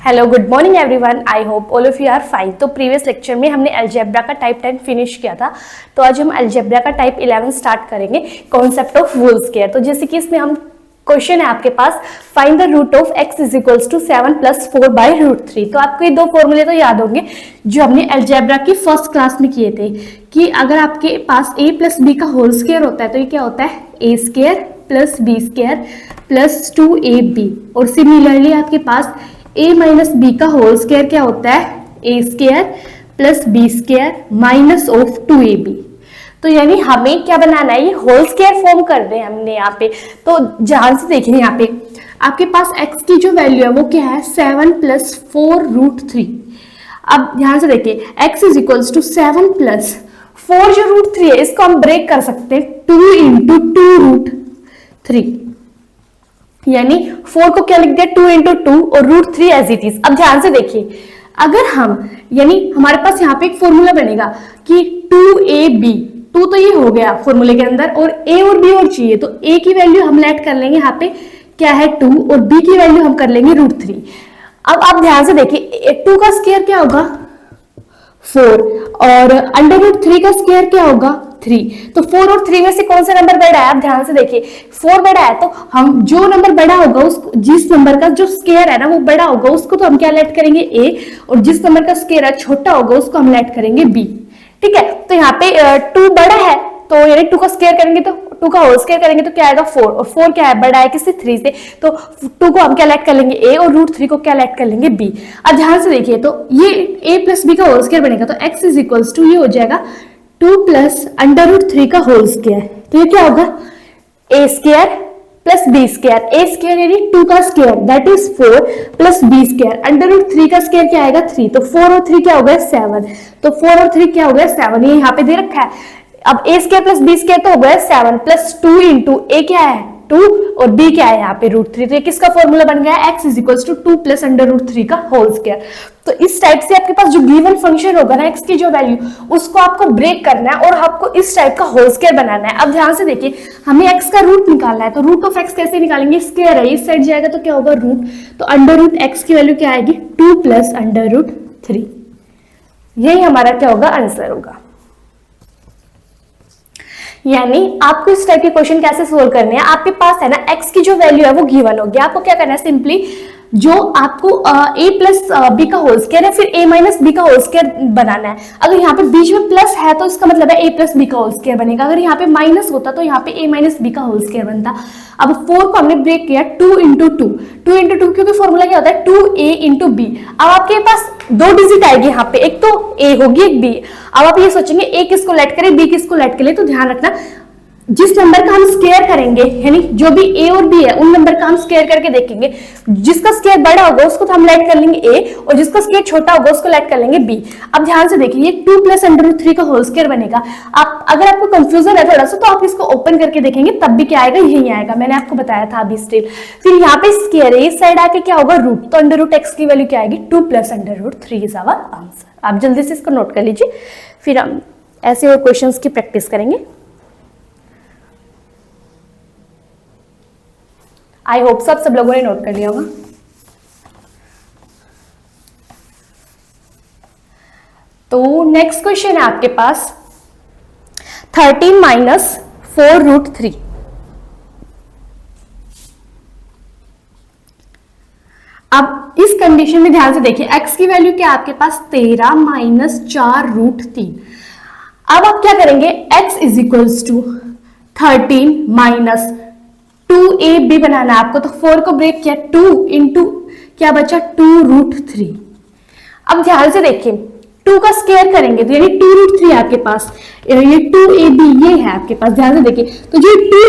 Hello good morning everyone, I hope all of you are fine. तो previous lecture में हमने algebra का type 10 finish किया था। तो आज हम अलजेब्रा का टाइप 11 स्टार्ट करेंगे, कॉन्सेप्ट ऑफ होल स्क्वायर। तो जैसे कि इसमें हम क्वेश्चन है आपके पास, find the root of x is equals to 7 + 4/√3। तो आपको ये दो फॉर्मूले तो याद होंगे जो हमने अलजेब्रा की फर्स्ट क्लास में किए थे कि अगर आपके पास a + b का होल स्क्वायर होता है तो ये क्या होता है a² + b² + 2ab। और सिमिलरली आपके पास a - b का होल स्क्वायर क्या होता है a² + b² - 2ab। तो यानी हमें क्या बनाना है, ये होल स्क्वायर फॉर्म कर रहे हैं हमने यहाँ पे। तो ध्यान से देखिए, यहाँ पे आपके पास x की जो वैल्यू है वो क्या है 7 + 4√3। अब ध्यान से देखिए x इज इक्वल्स टू 7 + 4 जो √3 है इसको हम ब्रेक कर सकते हैं 2 × 2√3, यानी 4 को क्या लिख दिया 2 × 2 और √3 एज इट इज। अब ध्यान से देखिए, अगर हम यानी हमारे पास यहाँ पे एक फॉर्मूला बनेगा कि 2ab, 2 तो ये हो गया फॉर्मूले के अंदर, और a और b और चाहिए तो a की वैल्यू हम लेट कर लेंगे यहाँ पे क्या है 2 और b की वैल्यू हम कर लेंगे √3। अब आप ध्यान से देखिए 2 का स्क्वायर क्या होगा 4 और √3 का स्क्वायर क्या होगा 3। तो 4 और 3 में से कौन सा नंबर बड़ा है? आप ध्यान से देखिए 4 बड़ा है, तो हम जो नंबर बड़ा होगा उस जिस नंबर का जो स्क्वायर है ना वो बड़ा होगा उसको तो हम क्या लेट करेंगे a, और जिस नंबर का स्क्वायर है छोटा होगा उसको हम लेट करेंगे b। ठीक है, तो यहाँ पे 2 बड़ा है तो यानी 2 का स्क्वायर करेंगे तो 2 का होल स्क्वायर करेंगे तो क्या आएगा 4, और 4 क्या है बड़ा है किससे 3 से, तो 2 को हम क्या लेट कर लेंगे a और √3 को क्या लेट कर लेंगे b। अब ध्यान से देखिए तो ये a + b का होल स्क्वायर बनेगा तो x इज इक्वल्स टू ये हो जाएगा 2 + √3 का होल स्क्वायर। तो ये क्या होगा a² + b², a² यानी 2 का स्क्वायर दैट इज 4 + b², √3 का स्क्वायर क्या आएगा 3, तो 4 और 3 क्या हो गया 7, तो 4 और 3 क्या हो गया 7, ये यहाँ पे दे रखा है। अब a² + b² तो हो गया 7 + 2 × a क्या है 2 और b क्या है यहाँ पे √3। तो ये किसका फॉर्मूला बन गया x इज इक्वल्स टू 2 + √3 का होल स्क्वायर। तो इस टाइप से आपके पास जो गिवन फंक्शन होगा ना x की जो वैल्यू उसको आपको ब्रेक करना है और आपको इस टाइप का होल स्क्वायर बनाना है। अब ध्यान से देखिए हमें x का रूट निकालना है, तो रूट ऑफ x कैसे निकालेंगे, स्क्वायर है इस साइड जाएगा तो क्या होगा रूट, तो √x की वैल्यू क्या आएगी 2 + √3। यही हमारा क्या होगा आंसर होगा। यानी आपको इस टाइप के क्वेश्चन कैसे सोल्व करने हैं, आपके पास है ना x की जो वैल्यू है वो गिवन होगी, आपको क्या करना है सिंपली जो आपको a + b का होल स्क्वायर है फिर a - b का होल स्क्वायर बनाना है। अगर यहाँ पे बीच में प्लस है तो इसका मतलब है a + b का होल स्क्वायर बनेगा, अगर यहाँ पे माइनस होता तो यहाँ पे a - b का होल स्क्वायर बनता। अब 4 को हमने ब्रेक किया 2 × 2, 2 × 2 क्योंकि फॉर्मूला क्या होता है 2a × b। अब आपके पास 2 डिजिट आएगी यहाँ पे, एक तो a होगी एक b। अब आप ये सोचेंगे a किसको लेट करें b किसको लेट करें, तो ध्यान रखना जिस नंबर का हम स्क्वायर करेंगे यानी जो भी a और b है उन नंबर का हम स्क्वायर करके देखेंगे, जिसका स्क्वायर बड़ा होगा उसको तो हम लेट कर लेंगे a और जिसका स्क्वायर छोटा होगा उसको लेट कर लेंगे b। अब ध्यान से देखिए ये 2 + √3 का होल स्क्वायर बनेगा। आप अगर आपको कंफ्यूजन है थोड़ा सा तो आप इसको ओपन करके देखेंगे तब भी क्या आएगा यही आएगा, मैंने आपको बताया था अभी स्टिल। फिर यहाँ पे स्क्वायर है इस साइड आके क्या होगा रूट, तो √x की वैल्यू क्या आएगी 2 + √3 इज आवर आंसर। आप जल्दी से इसको नोट कर लीजिए, फिर हम ऐसे और क्वेश्चंस की प्रैक्टिस करेंगे। आई होप सब लोगों ने नोट कर लिया होगा। तो नेक्स्ट क्वेश्चन है आपके पास 13 - 4√3। अब इस कंडीशन में ध्यान से देखिए x की वैल्यू क्या है आपके पास 13 - 4√3। अब आप क्या करेंगे x is equals to 13 - 2ab बनाना है आपको, तो 4 को ब्रेक किया 2 × क्या बचा 2√3। अब ध्यान से देखिए 2 का स्क्वायर करेंगे तो यानी 2√3 आपके पास, ये 2ab ये है आपके पास। ध्यान से देखिए तो जो 2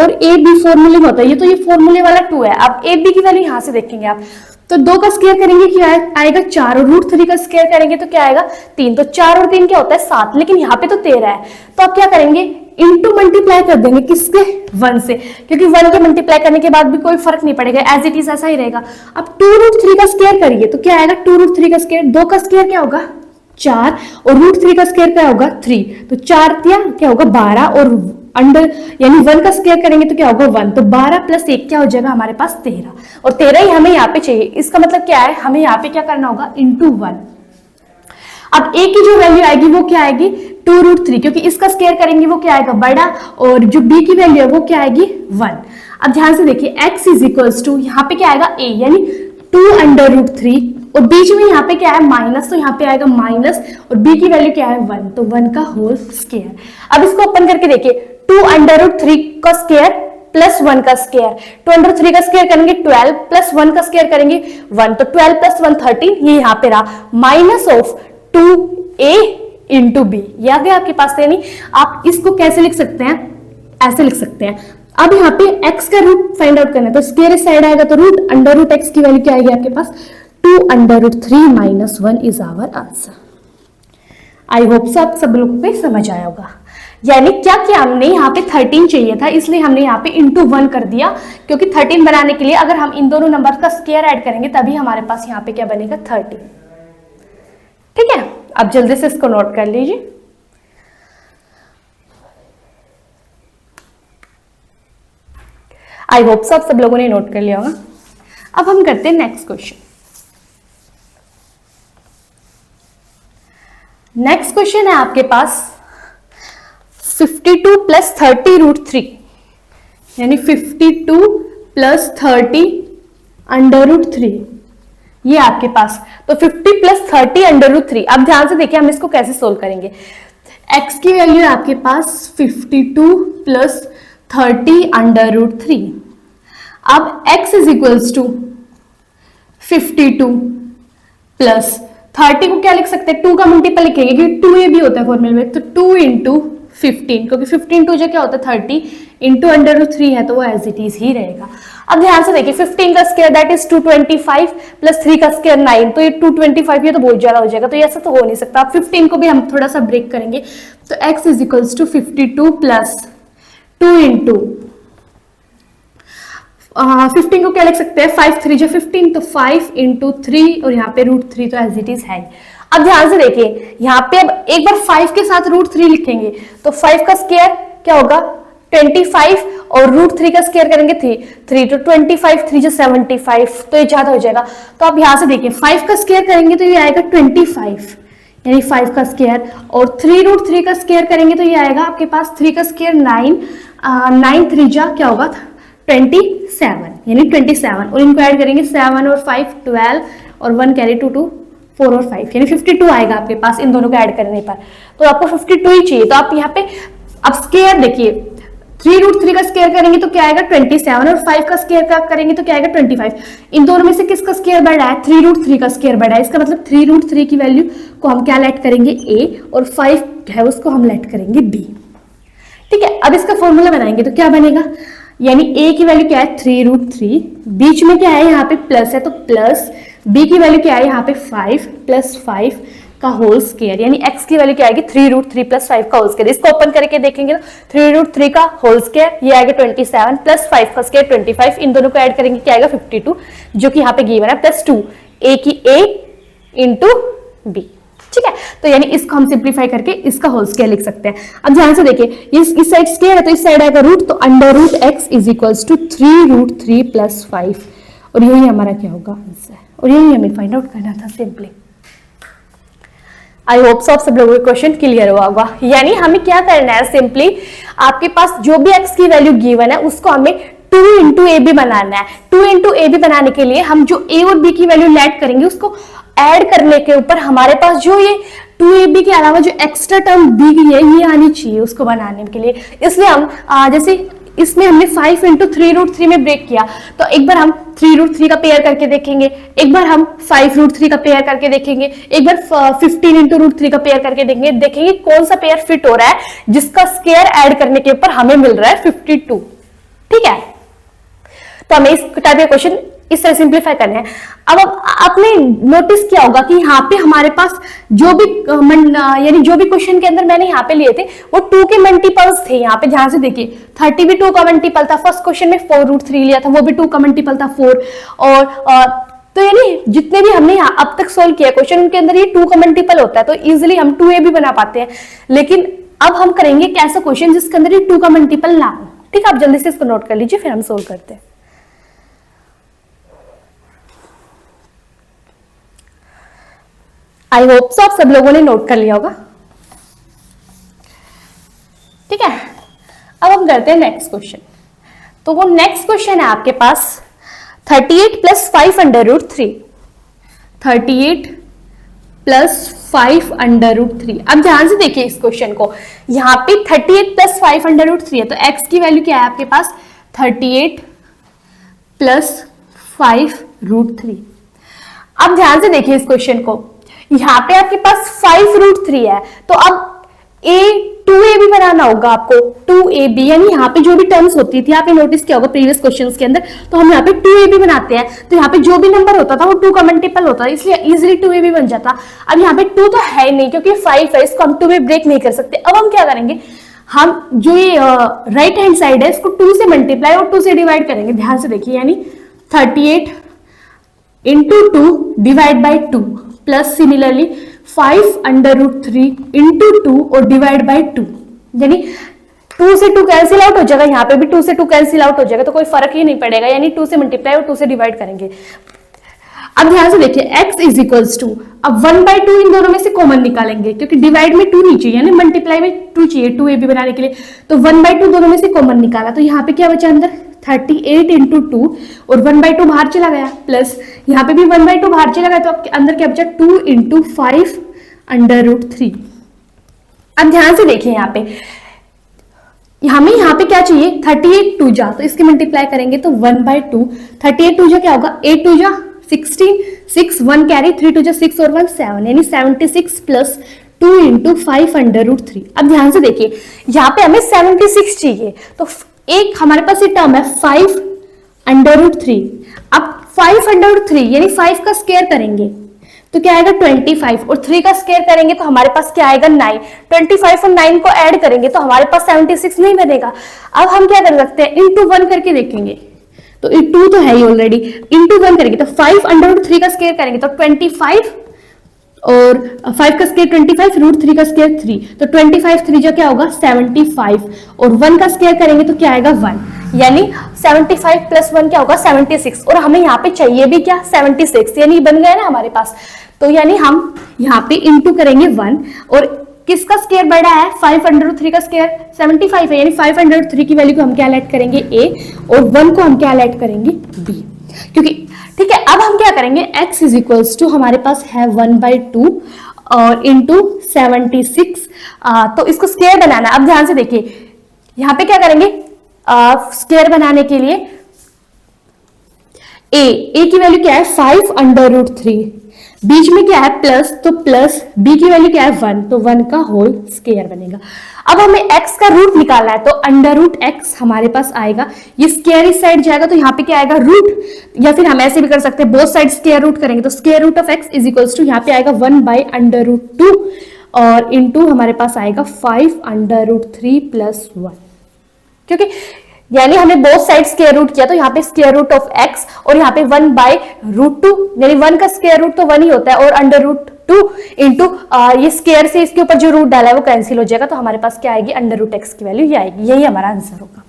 और ab फॉर्मूले में होता है ये तो ये फॉर्मूले वाला 2 है। अब ab की वैल्यू यहां से देखेंगे आप, तो 2 का स्क्वायर करेंगे क्या आएगा 4 और √3 का स्क्वायर करेंगे तो क्या आएगा 3, तो 4 और 3 क्या होता है 7, लेकिन यहाँ पे तो 13 है तो आप क्या करेंगे इनटू मल्टीप्लाई कर देंगे किसके 1 से, क्योंकि 1 के मल्टीप्लाई करने के बाद भी कोई फर्क नहीं पड़ेगा एज इट इज ऐसा ही रहेगा। अब 2√3 का स्क्वायर करिए तो क्या आएगा 2√3 का स्क्वायर, 2 का स्क्वायर क्या होगा 4 और √3 का स्क्वायर क्या होगा 3, तो 4 क्या होगा 12 और अंडर यानी 1 का स्क्वायर करेंगे तो क्या होगा 1, तो 12 प्लस 1 क्या हो जाएगा हमारे पास 13, और 13 ही हमें यहाँ पे चाहिए। इसका मतलब क्या है, हमें यहाँ पे क्या करना होगा इंटू 1। अब a की जो वैल्यू आएगी वो क्या आएगी 2√3, क्योंकि इसका स्क्वायर करेंगे वो क्या आएगा बड़ा, और जो b की वैल्यू है वो क्या आएगी 1। अब ध्यान से देखिए x इज इक्वल्स टू यहाँ पे क्या आएगा a यानी 2√3, और बीच में यहाँ पे क्या है माइनस, तो यहाँ पे आएगा माइनस, और b की वैल्यू क्या है 1, तो 1 का होल स्क्वायर। अब इसको ओपन करके देखिए 2√3 का स्क्वायर प्लस 1 का स्क्वायर, 2√3 का स्क्वायर करेंगे 12 प्लस 1 का स्क्वायर करेंगे 1, तो 12 प्लस 1 13, ये यहाँ पे रहा minus of 2a into B, ये आ गया आपके पास। यानी आप इसको कैसे लिख सकते हैं, ऐसे लिख सकते हैं। अब यहाँ पे x का रूट फाइंड आउट करना है, तो स्क्वायर इस साइड आएगा तो रूट अंडर रूट x की वैल्यू क्या आएगी आपके पास 2√3 minus 1 is our answer. I hope so आप सब लोगों को समझ आया होगा। यानी क्या किया हमने, यहाँ पे 13 चाहिए था इसलिए हमने यहाँ पे इंटू 1 कर दिया, क्योंकि 13 बनाने के लिए अगर हम इन दोनों नंबर का स्क्वायर ऐड करेंगे तभी हमारे पास यहाँ पे क्या बनेगा 13। ठीक है, अब जल्दी से इसको नोट कर लीजिए। आई होप सब लोगों ने नोट कर लिया होगा। अब हम करते हैं नेक्स्ट क्वेश्चन। नेक्स्ट क्वेश्चन है आपके पास 52 प्लस 30√3, यानी 52 प्लस 30 √3, ये आपके पास, तो 50 प्लस 30 √3। अब ध्यान से देखिए हम इसको कैसे सोल्व करेंगे। x की वैल्यू है आपके पास 52 प्लस 30 √3। अब x is equals to 52 plus 30 को क्या लिख सकते हैं 2 का मल्टीपल लिखेंगे, क्योंकि 2a भी होता है फॉर्मूले में, तो 2 इंटू 15, क्योंकि 15 टू जो क्या होता है 30 इंटू √3 है तो वो एज इट इज ही रहेगा। अब ध्यान से देखिए 15 का स्क्वायर दैट इज 225 प्लस 3 का स्क्वायर 9, तो ये 225 ये तो बहुत ज्यादा हो जाएगा, तो ये ऐसा तो हो नहीं सकता। अब 15 को भी हम थोड़ा सा ब्रेक करेंगे, तो x is equals to 52 plus 2 into 15 को क्या लिख सकते हैं 5 3 जो 15, तो 5 इंटू 3 और यहाँ पे √3 तो एज इट इज है। अब ध्यान से देखिए यहाँ पे अब एक बार 5 के साथ √3 लिखेंगे, तो 5 का स्क्वायर क्या होगा 25 और √3 का स्क्वायर करेंगे 3 तो 25 3 जो 75, तो ये ज्यादा हो जाएगा। तो आप यहाँ से देखिए 5 का स्क्वायर करेंगे तो ये आएगा 25, यानी 5 का स्क्वायर, और 3√3 का स्क्वायर करेंगे तो ये आएगा आपके पास 3 का स्क्वायर 9 3 जा क्या होगा 27, यानी 27, और इनको ऐड करेंगे 7 और 5 12 और 1 कैरी 2 4 और 5, यानी 52 आएगा आपके पास इन दोनों को ऐड करने पर। तो आपको 52 ही चाहिए, तो आप यहाँ पे अब स्क्वायर देखिए 3√3 का स्क्वायर करेंगे तो क्या आएगा 27, और 5 का स्क्वायर करेंगे तो क्या आएगा 25। इन दोनों में से किसका स्क्वायर बढ़ा है 3√3 का स्क्वायर बढ़ा है, इसका मतलब 3√3 की वैल्यू को हम क्या लेट करेंगे a, और 5 है उसको हम लेट करेंगे b। ठीक है, अब इसका फॉर्मूला बनाएंगे तो क्या बनेगा, यानी a की वैल्यू क्या है 3√3, बीच में क्या है यहाँ पे प्लस है तो प्लस, b की वैल्यू क्या है यहाँ पे 5 प्लस 5 का होल स्क्वायर, यानी x की वैल्यू क्या आएगी 3√3 प्लस 5 का होल स्क्वायर। इसको ओपन करके देखेंगे तो 3√3 का होल स्क्वायर ये आएगा 27 प्लस 5 का स्क्वायर 25, इन दोनों को ऐड करेंगे क्या आएगा 52, जो कि यहाँ पे गिवन है, प्लस 2 a की a इंटू b। ठीक है, तो यानी इसको हम सिंप्लीफाई करके इसका होल स्क्वायर लिख सकते हैं। अब ध्यान से देखिए इस साइड स्क्वायर है तो इस साइड आएगा रूट, तो under root x is equals to 3√3 plus 5, और यही हमारा क्या होगा आंसर, और यही हमें फाइंड आउट करना था सिंपली। आई होप सब लोगों को क्वेश्चन क्लियर हुआ होगा। यानी हमें क्या करना है, सिंपली आपके पास जो भी x की वैल्यू गिवन है उसको हमें 2 इंटू ए बी बनाना है। 2 इंटू ए बी बनाने के लिए हम जो a और b की वैल्यू लेट करेंगे उसको ऐड करने के ऊपर हमारे पास जो ये 2ab के अलावा जो एक्स्ट्रा टर्म दी गई है ये आनी चाहिए उसको बनाने के लिए। इसलिए हम जैसे इसमें हमने 5 इंटू 3√3 में ब्रेक किया, तो एक बार हम 3√3 का पेयर करके देखेंगे, एक बार हम 5√3 का पेयर करके देखेंगे, एक बार 15 इंटू √3 का पेयर करके देखेंगे कौन सा पेयर फिट हो रहा है जिसका स्क्वायर ऐड करने के ऊपर हमें मिल रहा है 52। ठीक है, तो हमें इस टाइप के क्वेश्चन इस तरह सिंप्लीफाई करने हैं। अब आपने नोटिस किया होगा कि यहाँ पे हमारे पास जो भी यानी जो भी क्वेश्चन के अंदर मैंने यहाँ पे लिए थे वो 2 के मल्टीपल्स थे। यहाँ पे ध्यान से देखिए 30 भी 2 का मल्टीपल था, फर्स्ट क्वेश्चन में 4√3 लिया था वो भी 2 का मल्टीपल था 4, और तो यानी जितने भी हमने यहाँ अब तक सोल्व किया क्वेश्चन उनके अंदर ये 2 का मल्टीपल होता है, तो इजिली हम 2a भी बना पाते हैं। लेकिन अब हम करेंगे एक ऐसा क्वेश्चन जिसके अंदर ये 2 का मल्टीपल ना हो। ठीक है, आप जल्दी से इसको नोट कर लीजिए, फिर हम सोल्व करते हैं। आई होप सो आप सब लोगों ने नोट कर लिया होगा। ठीक है, अब हम करते हैं नेक्स्ट क्वेश्चन। तो वो नेक्स्ट क्वेश्चन है आपके पास 38 plus 5 under root 3। 38 plus 5 under root 3। अब ध्यान से देखिए इस क्वेश्चन को, यहां पे 38 प्लस 5 अंडर रूट 3 है, तो x की वैल्यू क्या है आपके पास 38 प्लस 5 रूट 3। अब ध्यान से देखिए इस क्वेश्चन को, यहां पे आपके पास 5 रूट 3 है, तो अब टू ए भी बनाना होगा आपको, 2ab, यानी यहाँ पे जो भी टर्म्स होती थी आपने नोटिस किया होगा प्रीवियस क्वेश्चंस के अंदर, तो हम यहाँ पे 2ab बनाते हैं, तो यहाँ पे जो भी नंबर होता था वो 2 का मल्टीपल होता था, इसलिए इजीली 2ab बन जाता। अब यहाँ पे 2 तो है ही नहीं क्योंकि 5 है, इसको हम 2 में ब्रेक नहीं कर सकते। अब हम क्या करेंगे, हम जो ये राइट हैंड साइड है इसको 2 से मल्टीप्लाई और 2 से डिवाइड करेंगे। ध्यान से देखिए, यानी 38 into 2 divide by 2 plus similarly 5 under root 3 into 2 और डिवाइड बाई 2, यानी 2 से 2 कैंसिल आउट हो जाएगा, यहाँ पे भी 2 से 2 कैंसिल आउट हो जाएगा, तो कोई फर्क ही नहीं पड़ेगा, यानी 2 से मल्टीप्लाई और 2 से डिवाइड करेंगे। अब ध्यान से देखिए x इज इक्वल्स टू, अब 1/2 इन दोनों में से कॉमन निकालेंगे क्योंकि डिवाइड में 2 नहीं चाहिए, यानी मल्टीप्लाई में 2 चाहिए 2ab बनाने के लिए, तो 1/2 दोनों में से कॉमन निकाला, तो यहाँ पे क्या बचा अंदर 38 इंटू 2 और 1/2 बाहर चला गया, प्लस यहाँ पे भी 1/2 बाहर चला गया, तो आपके अंदर क्या बचा 2 इंटू 5 अंडर रूट 3। अब ध्यान से देखिए हमें यहाँ पे क्या चाहिए 38 2 जा, तो इसके मल्टीप्लाई करेंगे तो 1/2, 38 2 जा क्या होगा 8 2 जा 16, 6 1 कैरी 3 2 जा 6 और 1 7, यानी 76 प्लस 2 इंटू 5 अंडर रूट 3। अब ध्यान से देखिए यहाँ पे हमें 76 चाहिए, तो एक हमारे पास ये टर्म है 5 अंडर रूट 3। अब 5 अंडर रूट 3 यानी 5 का स्क्वायर करेंगे तो क्या आएगा 25, और 3 का स्क्वायर करेंगे तो हमारे पास क्या आएगा 9। 25 और 9 को ऐड करेंगे तो हमारे पास 76 नहीं बनेगा। अब हम क्या कर सकते हैं, इंटू 1 करके देखेंगे, तो 2 तो है ही ऑलरेडी, इंटू 1 करेंगे तो 5 अंडर रूट 3 का स्क्वायर करेंगे तो 25 और 5 का स्क्वायर 25, रूट 3 का स्क्वायर 3, तो 25 3 जो क्या होगा 75, और 1 का स्क्वायर करेंगे तो क्या आएगा 1, यानी 75 प्लस 1 क्या होगा 76, और हमें यहाँ पे चाहिए भी क्या 76, यानी बन गया ना हमारे पास। तो यानी हम यहाँ पे इंटू करेंगे 1, और किसका स्क्वायर बड़ा है 5 अंडर रूट 3 का स्क्वायर 75 है, यानी 5 अंडर रूट 3 की वैल्यू को हम क्या ऐड करेंगे a, और 1 को हम क्या ऐड करेंगे b, क्योंकि ठीक है। अब हम क्या करेंगे x इज इक्वल्स टू हमारे पास है 1/2 और इंटू 76, तो इसको स्क्वायर बनाना। अब ध्यान से देखिए यहाँ पे क्या करेंगे, स्क्वायर बनाने के लिए a की वैल्यू क्या है 5 अंडर रूट 3, बीच में क्या है प्लस, तो प्लस b की वैल्यू क्या है 1, तो 1 का होल स्क्वायर बनेगा। अब हमें x का रूट निकालना है, तो अंडर रूट x हमारे पास आएगा, ये स्क्वायर इस साइड जाएगा तो यहाँ पे क्या आएगा रूट, या फिर हम ऐसे भी कर सकते हैं बोथ साइड स्क्वायर रूट करेंगे, तो square root of x is equals to यहाँ पे आएगा 1/√2 और इंटू हमारे पास आएगा 5 अंडर रूट 3 प्लस 1, क्योंकि यानी हमने बोथ साइड स्क्वायर रूट किया तो यहाँ पे स्क्वायर रूट ऑफ x और यहाँ पे 1/√2, यानी 1 का स्क्वायर रूट तो 1 ही होता है, और अंडर रूट 2 इंटू ये स्क्वायर से इसके ऊपर जो रूट डाला है वो कैंसिल हो जाएगा, तो हमारे पास क्या आएगी अंडर रूट x की वैल्यू ये आएगी, यही हमारा आंसर होगा।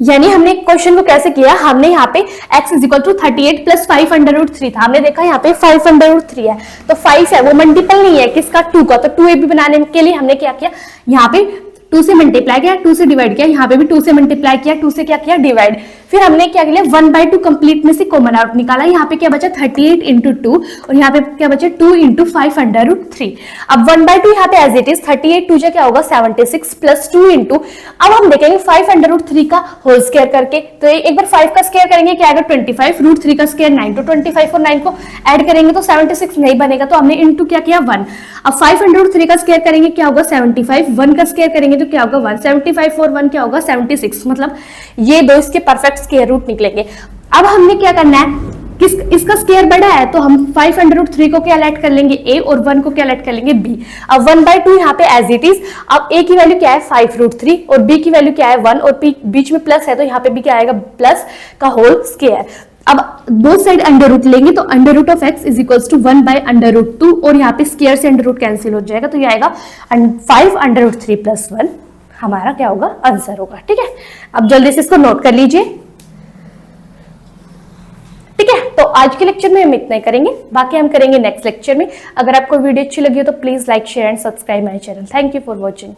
यानी हमने क्वेश्चन को कैसे किया, हमने यहाँ पे x is equal to 38 plus 5 under root 3 था, हमने देखा यहाँ पे 5 अंडर रूट 3 है, तो 5 है वो मल्टीपल नहीं है किसका 2 का, तो 2ab बनाने के लिए हमने क्या किया, यहाँ पे 2 से मल्टीप्लाई किया 2 से डिवाइड किया, यहाँ पे भी 2 से मल्टीप्लाई किया 2 से क्या किया डिवाइड, फिर हमने क्या किया 1/2 कंप्लीट में से कॉमन आउट निकाला, यहाँ पे क्या बचा 38 इंटू 2 और यहाँ पे क्या बचा 2 इंटू 5 अंडर रूट 3। अब 1/2 यहाँ पे एज इट इज 38 2 क्या होगा 76 प्लस 2 इंटू, अब हम देखेंगे 5 अंडर रूट 3 का होल स्क्वायर करके, तो एक बार 5 का स्क्वायर करेंगे क्या आएगा 25, रूट 3 का स्क्वायर 9, तो 25 और 9 को ऐड करेंगे तो 76 नहीं बनेगा, तो हमने इंटू क्या किया 1। अब 5 अंडर रूट 3 का स्क्वायर करेंगे क्या होगा 75, 1 का स्क्वायर करेंगे तो क्या होगा 1, 75 और 1 क्या होगा 76, मतलब ये दो इसके परफेक्ट स्क्वायर रूट निकलेंगे। अब हमने क्या करना है, इसका स्क्वायर बड़ा है तो हम 5 अंडर रूट 3 को क्या ऐड कर लेंगे a और 1 को क्या ऐड कर लेंगे b। अब 1/2 यहाँ पे एज इट इज, अब a की वैल्यू क्या है 5 रूट 3 और b की वैल्यू क्या है 1 और बीच में प्लस है तो यहाँ पे भी क्या आएगा प्लस का होल स्क्वायर। अब दो साइड अंडर रूट लेंगे तो under root of x is equals to 1 by under root 2 और यहाँ पे स्क्वायर से अंडर रूट कैंसिल हो जाएगा तो ये आएगा 5 अंडर रूट 3 प्लस 1 हमारा क्या होगा आंसर होगा। ठीक है, अब जल्दी से इसको नोट कर लीजिए। ठीक है, तो आज के लेक्चर में हम इतना ही करेंगे, बाकी हम करेंगे नेक्स्ट लेक्चर में। अगर आपको वीडियो अच्छी लगी हो तो please like share and subscribe my channel. Thank you for watching.